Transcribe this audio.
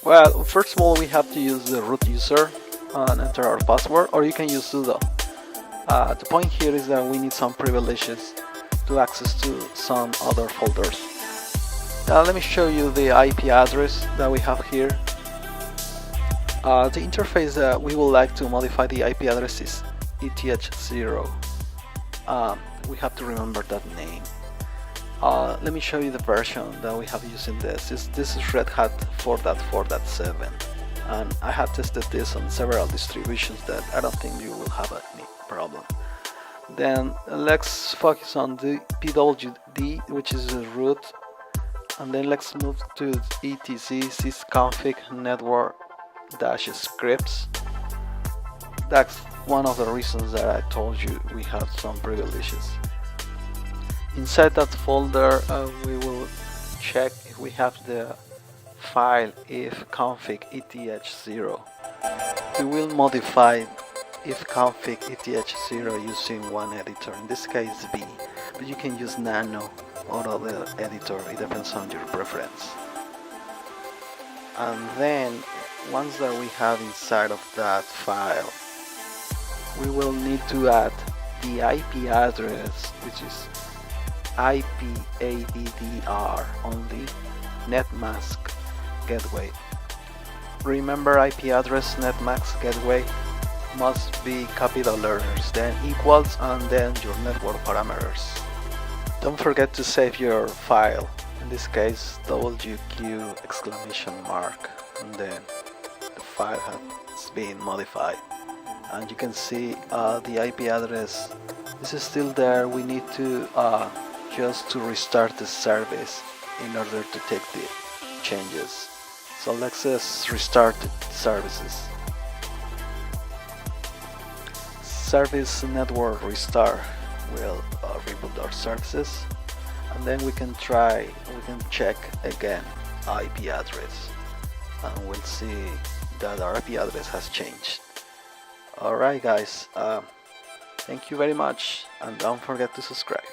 Well, first of all, we have to use the root user and enter our password, or you can use sudo. The point here is that we need some privileges to access to some other folders. Let me show you the IP address that we have here. The interface that we would like to modify the IP address is ETH0. We have to remember that name. Let me show you the version that we have using this. This is Red Hat 4.4.7, and I have tested this on several distributions that I don't think you will have any problem. Then let's focus on the PWD, which is the root, and then let's move to etc sysconfig network-scripts. That's one of the reasons that I told you we have some privileges. Inside that folder, we will check if we have the file ifconfig eth0. We will modify ifconfig eth0 using one editor, in this case V, but you can use nano or other editor, it depends on your preference. And then once that we have inside of that file, we will need to add the IP address, which is IPADDR only, Netmask gateway. Remember, IP address Netmask gateway must be capital letters, then equals, and then your network parameters. Don't forget to save your file, in this case WQ exclamation mark, and then the file has been modified. And you can see the IP address, this is still there. We need to just to restart the service in order to take the changes. So let's just restart the services. Service network restart will reboot our services, and then we can check again IP address, and we'll see that our IP address has changed. Alright guys, thank you very much, and don't forget to subscribe.